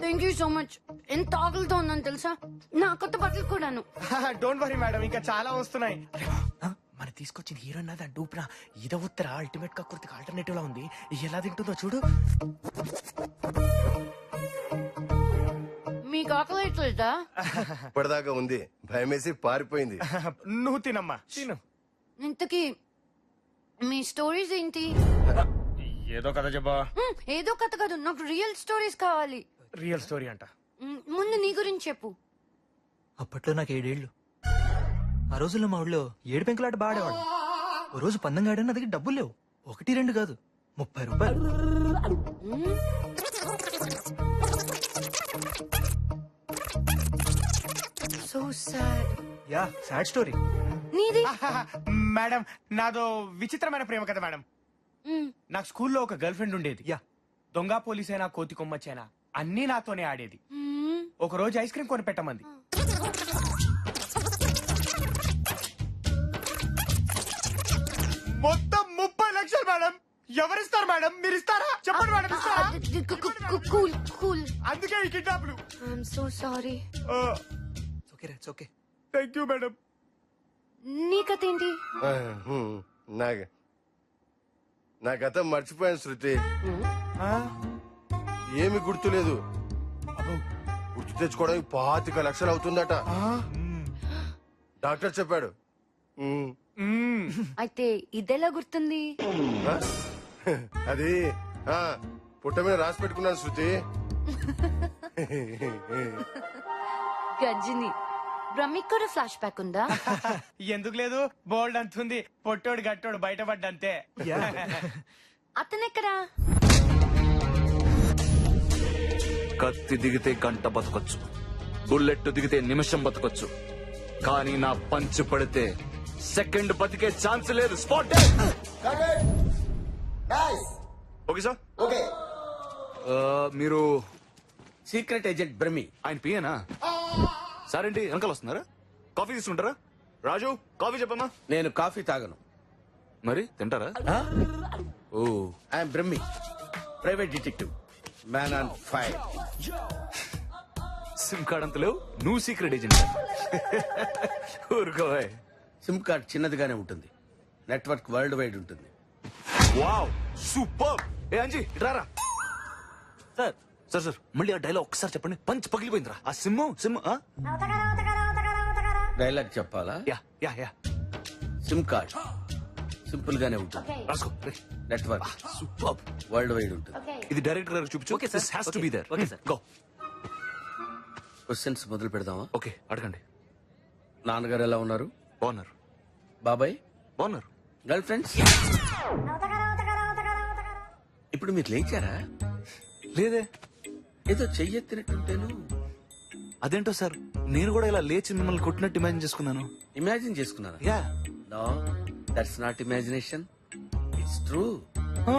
Thank you so much. ఎంత ఆకలితో ఉందని తెలుసా, నా కొత్త బట్టలు కూడాను. డోంట్ వరీ మేడం, ఇంకా చాలా వస్తున్నాయి. మన తీసుకొచ్చిన హీరోయిన్ అది డూప్రా ఇద ఉత్తర అల్టిమేట్ గా కుర్తికి ఆల్టర్నేటివ్ లా ఉంది. ఎలా తింటుందో చూడు. మీకు ఆకలి ఎట్లేదా? ఇప్పటిదాకా ఉంది, భయమేసి పారిపోయింది. నువ్వు తినమ్మా, తిను. ఇంతకీ మీ స్టోరీస్ ఏంటి? ఏదో కథ చెప్పా. ఏదో కథ కాదు, నాకు రియల్ స్టోరీస్ కావాలి. రియల్ స్టోరీ అంట. ముందు నీ గురించి చెప్పు. అప్పట్లో నాకు 7 ఏళ్ళు. ఆ రోజుల్లో మా ఊళ్ళో 7 పెంకులాట బాడేవాడు. ఓ రోజు పందెం గాడని నా దగ్గర డబ్బులు లేవు. 1, 2 కాదు, 30 రూపాయలు. So sad. Yeah, sad story. నీది? మేడం, నాదో విచిత్రమైన ప్రేమ కథ మేడం. నాకు స్కూల్లో ఒక గర్ల్ ఫ్రెండ్ ఉండేది. యా. దొంగ పోలీసైనా కోతి కొమ్మచ్చైనా అన్నీ నాతోనే ఆడేది. ఒక రోజు ఐస్ క్రీమ్ కొని పెట్టమంది. మొత్తం 30 లక్షలు మేడం. ఎవరిస్తారు మేడం? మీరు ఇస్తారా? చెప్పండి మేడం, ఇస్తారా? Cool cool. అందుకే ఈ కిడ్నాప్లు. I'm so sorry. Okay, okay. Thank you madam. నీ కథ ఏంటి? నా గతం మర్చిపోయాను శృతి. ఏమి గుర్తులేదు. గుర్తు తెచ్చుకోవడానికి 25 లక్షలు అవుతుందట. డాక్టర్ చెప్పాడు. అయితే ఇదెలా గుర్తుంది? అది పుట్ట మీద రాసి పెట్టుకున్నాను శృతి. గజ్జిని బ్రహ్మిక్ కూడా ఫ్లాష్ బ్యాక్ ఉందా? ఎందుకు లేదు, బోల్డ్ అంతుంది. పొట్టోడు గట్టోడు బయటపడ్డంతే. అతనెక్కడా? కత్తి దిగితే గంట బతకొచ్చు, బుల్లెట్ దిగితే నిమిషం బతకొచ్చు, కానీ నా పంచ్ పడితే సెకండ్ బతికే ఛాన్స్ లేదు. స్పాట్. Okay sir. ఓకే. మీరు సీక్రెట్ ఏజెంట్ బ్రహ్మి. ఆయన పియేనా? సార్ ఏంటి వెనకాల వస్తున్నారా? కాఫీ తీసుకుంటారా? రాజు, కాఫీ చెప్పమ్మా. నేను కాఫీ తాగను. మరి తింటారా? Oh, I'm Brahmi, private detective, man on fire. SIM card అంత లేవు, నువ్వు సీక్రెట్ ఏజెంట్. ఊరుకోవే. సిమ్ కార్డ్ చిన్నదిగానే ఉంటుంది, నెట్వర్క్ వరల్డ్ వైడ్ ఉంటుంది. Wow, super. ఏ అంజీ ఇట్రారా. సార్, సార్ సార్ మళ్ళీ ఆ డైలాగ్ ఒక్కసారి చెప్పండి. పంచ్ పగిలిపోయిందిరా. ఆ సిమ్ డైలాగ్ చెప్పాలా? Yeah yeah yeah. SIM card simple గానే ఉంటుంది, రాసుకో. నెట్వర్క్ సూపర్ వరల్డ్ వైడ్ ఉంటుంది. ఇది డైరెక్టర్ గారికి చూపించు. Okay sir. This has to be there. Okay sir. Go. Questions మొదలు పెడదామా? ఓకే, అడగండి. నాన్నగారు ఎలా ఉన్నారు? బాగున్నారు. బాబాయ్? బాగున్నారు. Girl friends? ఇప్పుడు మీరు లేచారా? లేదే. ఏదో చెయ్యెత్తినట్టుంటేను. అదేంటో సార్, నేను కూడా ఇలా లేచి మిమ్మల్ని కొట్టినట్టు ఇమాజిన్ చేసుకున్నాను. ఇమాజిన్ చేసుకున్నారా? Yeah. No, that's not imagination, it's true. Oh,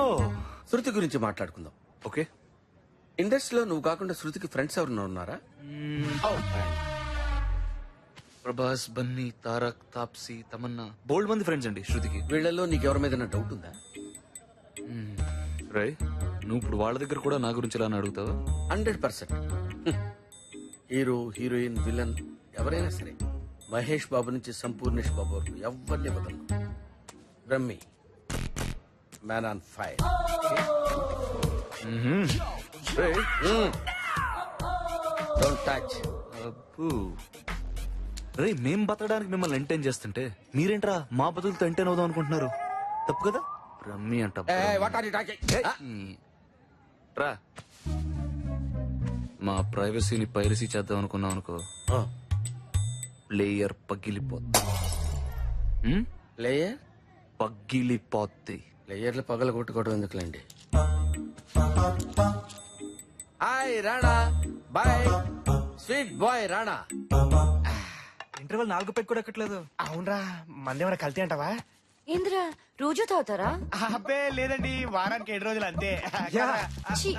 Shruti గురించి మాట్లాడుకుందాం. ఓకే. ఇండస్ట్రీలో నువ్వు కాకుండా శృతికి ఫ్రెండ్స్ ఎవరన్నా ఉన్నారా? ప్రభాస్, బన్నీ, తారక్, తాప్సీ, తమన్నా, బోల్డ్ మంది ఫ్రెండ్స్ అండి శృతికి. వీళ్ళలో నీకెవరి మీద డౌట్ ఉందా? రై, నువ్వు ఇప్పుడు వాళ్ళ దగ్గర కూడా నా గురించి ఇలా అడుగుతావా? 100%. హీరో, హీరోయిన్, విలన్ ఎవరైనా సరే, మహేష్ బాబు నుంచి సంపూర్ణేష్ బాబు వరకు ఎవరిని వదలను. Brahmi, man on fire. Don't touch. రే, మేం బతకడానికి మిమ్మల్ని ఎంటైన్ చేస్తుంటే మీరేంట్రా మా బతుకులతో ఎంటైన్ అవుదాం అనుకుంటున్నారు? తప్పు కదా. రమ్మి అంట. What are you talking? రా, మా ప్రైవసీని పైరసీ చేద్దాం అనుకున్నాం అనుకో, ప్లేయర్ పగిలిపోద్ది. ప్లేయర్ పగిలిపోద్ది. ప్లేయర్లు పగల కొట్టుకోవడం ఎందుకులేండి. Hi Rana, boy sweet boy Rana. Interval 4 peg కూడా ఎక్కట్లేదు. అవునరా, మందేమైనా కల్తీ అంటావా? ఏంద్రా, రోజు తాగుతారా? అబ్బే లేదండి, వారానికి 7 రోజులు అంతే. ఛీ,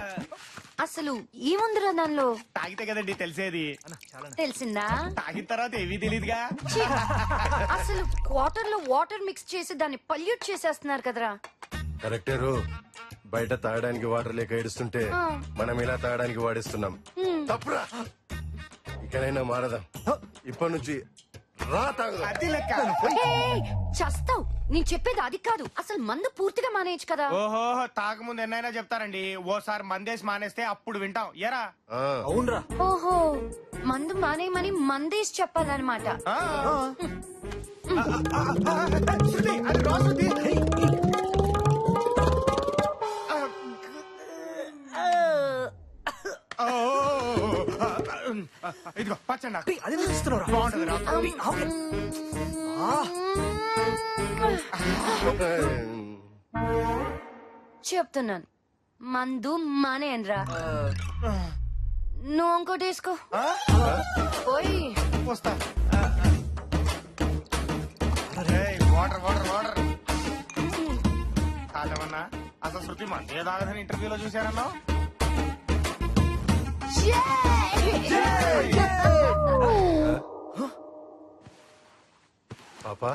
అసలు ఏముందిరా దానిలో? తాగితే కదండి తెలిసేది. తెలిసిందా? తాగిన తర్వాత ఏవీ తెలియదుగా. ఛీ, అసలు వాటర్ లో వాటర్ మిక్స్ చేసి దాన్ని పల్యూట్ చేసేస్తున్నారు కదరా. కరెక్టేరు బయట తాగడానికి వాటర్ లేక ఏడుస్తుంటే మనం ఇలా తాగడానికి వాడిస్తున్నాం తప్పురా ఇకనైనా మారదాం ఇప్పటి నుంచి రా తాగుదాం అది లెక్క చస్తావు. నేను చెప్పేది అది కాదు, అసలు మందు పూర్తిగా మానేయచ్చు కదా. ఓహో తాగముందు ఎన్నైనా చెప్తారండి, ఓసారి మందేసి మానేస్తే అప్పుడు వింటాం ఎరా. ఆ, అవునరా. ఓహో, మందు మానేయమని మందేసి చెప్పాలన్నమాట. ఆ. శృతి, అది రా శృతి. ఓ, ఇదిగో పచ్చండి నాకు. అది ఇస్తున్నారా? బాగుంటది రా. చెప్తున్నాను, మందు మానేయనరా. నువ్వు ఇంకోటి వేసుకో. పోయి వస్తా. వాటర్ వాటర్ వాటర్ కాదేమన్నా అసలు శృతి మందే తాగదని ఇంటర్వ్యూలో చూశారన్నా. పాపా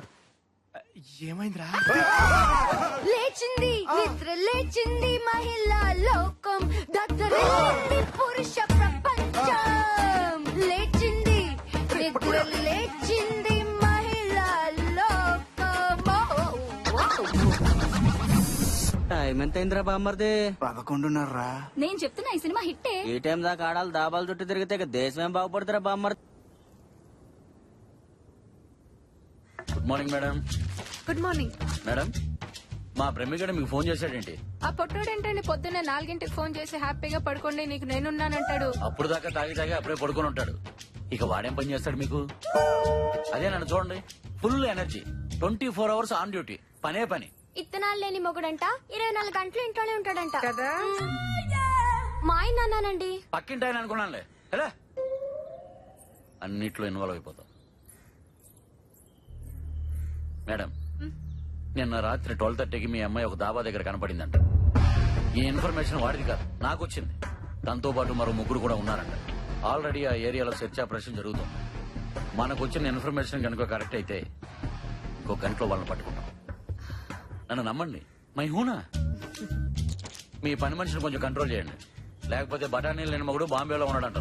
ఏమైందిరా? లేచింది నిద్ర లేచింది మహిళా లోకం, దద్దరిల్లింది పురుష ప్రపంచం. లేచింది నిద్ర లేచింది మహిళా లోకం. టైం ఎంత అయిందిరా బామ్మర్ది? 11:30. నేను చెప్తున్నా ఈ సినిమా హిట్టే. ఈ టైం దాకా ఆడాలి దాబాలు చుట్టూ తిరిగితే ఇక దేశం ఏం బాగుపడుతురా బామ్మర్ది? Good morning madam. Good morning. Madam మా ప్రేమికుడు మీకు ఫోన్ చేశాడేంటి? ఆ పొట్టోడేంటండి పొద్దున్నే 4 ఫోన్ చేసి హ్యాపీగా పడుకోండి నీకు నేనున్నానంటాడు. అప్పుడు దాకా తాగి తాగి అప్పుడే పడుకొని ఉంటాడు. ఇక వాడేం పని చేస్తాడు మీకు? అదే నన్ను చూడండి, full energy, 24 hours on duty, పనే పని. ఇత్తనాలు లేని మొగుడంట, 24 గంటలు ఇంట్లోనే ఉంటాడంట కదా? మా ఆయన అన్నానండి. పక్కింటి ఆయన అనుకున్నానులే. ఎలా అన్నిట్లో ఇన్వాల్వ్ అయిపోతాం. మేడం నిన్న రాత్రి 12:30కి మీ అమ్మాయి ఒక దాబా దగ్గర కనపడిందంట. ఈ ఇన్ఫర్మేషన్ వాడిది కాదు, నాకు వచ్చింది. దాంతో పాటు మరో 3 కూడా ఉన్నారంట. ఆల్రెడీ ఆ ఏరియాలో సెర్చ్ ఆపరేషన్ జరుగుతుంది. మనకు వచ్చిన ఇన్ఫర్మేషన్ కనుక కరెక్ట్ అయితే ఇంకో గంటలో వాళ్ళని పట్టుకుంటాం. నన్ను నమ్మండి, మై హూనా. మీ పని మనిషిని కొంచెం కంట్రోల్ చేయండి, లేకపోతే బఠానీలు లేని మగుడు బాంబేలో ఉన్నాడంట.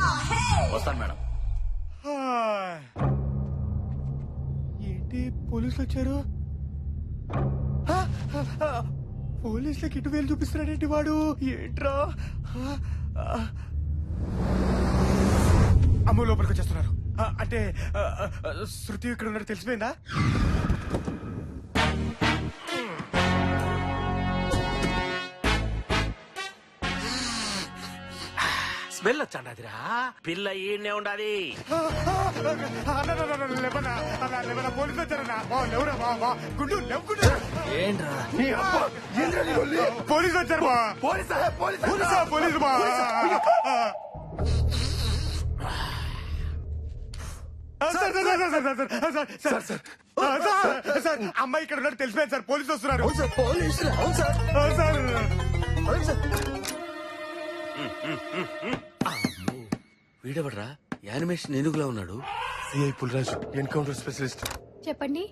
వస్తాను మేడం. ఏంటి పోలీసులు వచ్చారు? పోలీసులకి ఇటు వేలు చూపిస్తున్నాడేంటి వాడు? ఏంట్రా? అమ్మ లోపలికి వచ్చేస్తున్నారు. అంటే శృతి ఇక్కడ ఉన్నట్టు తెలిసిపోయిందా? స్మెల్ వచ్చాడిరా. పిల్ల ఈయనే ఉండాలి. పోలీసులు వచ్చారన్నా. లేవురా బా గుండు లేవుకుంటా. ఏంట్రా? పోలీసులు వచ్చారు బా. పోలీసు బా. సార్ అమ్మాయి ఇక్కడ ఉన్నట్టు తెలిసిపోయింది సార్. పోలీసులు వస్తున్నారు సార్. వీడెవడ్రా యానిమేషన్ ఏనుగులా ఉన్నాడు? CI Pulraju, encounter specialist. చెప్పండి.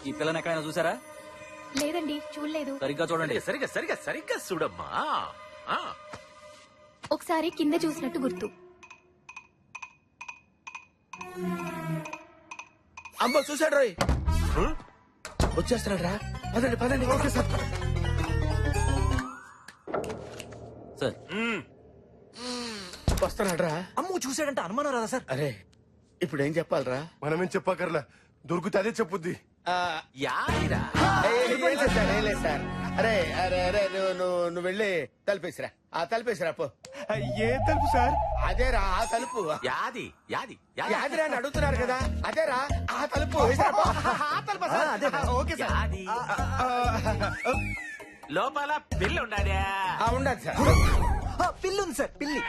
ఈ పిల్లని ఎక్కడైనా చూసారా? లేదండి చూడలేదు. సరిగ్గా చూడండి. సరిగ్గా చూడమ్మా. ఒకసారి కింద చూసినట్టు గుర్తు. అమ్మ చూసాడు రోయ్, వచ్చేస్తున్నాడు రా. పదండి పదండి. Okay sir. సార్ వస్తున్నాడు రా. అమ్ము చూసాడంటే అనుమానం రాదా సార్? అరే ఇప్పుడు ఏం చెప్పాలరా? మనమేం చెప్పకర్లా, దొరికితే అదే చెప్పుద్ది. సార్ అరే అరే అరే నువ్వు వెళ్ళి తలుపేసిరా. తలుపేసిరా పో. ఏ తలుపు సార్? అదేరా ఆ తలుపు. యాదిరా అని అడుగుతున్నారు కదా, అదేరా ఆ తలుపు. Okay sir. లోపల పిల్లి ఉండాలి. ఉండదు సార్. పిల్లి ఉంది సార్, పిల్లి.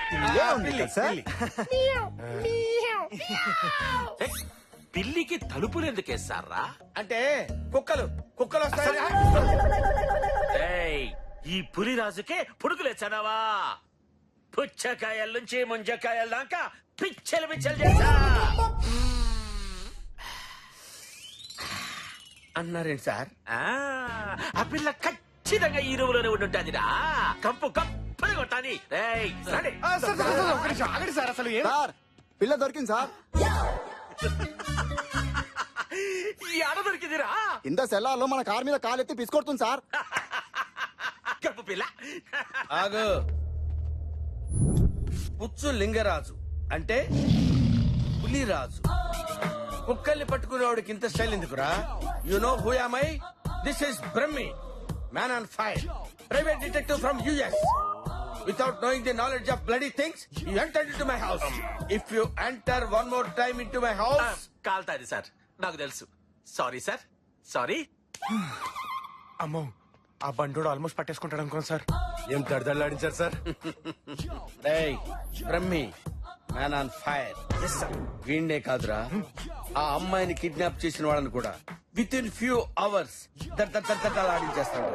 పిల్లికి తలుపులు ఎందుకు వేస్తారా? అంటే కుక్కలు వస్తాయి. ఈ పులిరాజుకే పుడుకులేచ్చానావా? పుచ్చకాయల నుంచి ముంజకాయల దాకా పిచ్చలు చేశా అన్నారేంటి సార్? ఆ పిల్ల ఖచ్చితంగా ఈ రూమ్ లోనే ఉంటుంటాదిరా. కంపు కంపని కొట్టాలి. రేయ్, రండి. ఒక నిమిషం ఆగండి సార్. అసలు ఏం సార్ పిల్ల దొరికింది సార్. ఈ ఆడ దొరికిందిరా. ఇంత సెల్లార్లో మన కార్ మీద కాలెత్తి పిసుకొడుతుంది సార్. కప్పు పిల్ల. ఆగు. పుచ్చు లింగరాజు అంటే పులిరాజు. కుక్కల్ని పట్టుకునేవాడికి ఇంత స్టైల్ ఎందుకురా? You know who am I? This is Brahmi, man on fire, private detective from US. Without knowing the knowledge of bloody things, you entered into my house. If you enter one more time into my house, కాల్తాది sir. నాకు తెలుసు. Sorry sir, sorry. అమ్మో, ఆ బండోడు almost పట్టేసుకుంటాడు అనుకోండి sir. ఏం తడదళ్ళాడించారు sir? రేయ్ Brahmi, man on fire. వీణ్డే కాదురా, ఆ అమ్మాయిని కిడ్నాప్ చేసిన వాళ్ళని కూడా విత్ ఇన్ ఫ్యూ అవర్స్ ఆడించేస్తాడు.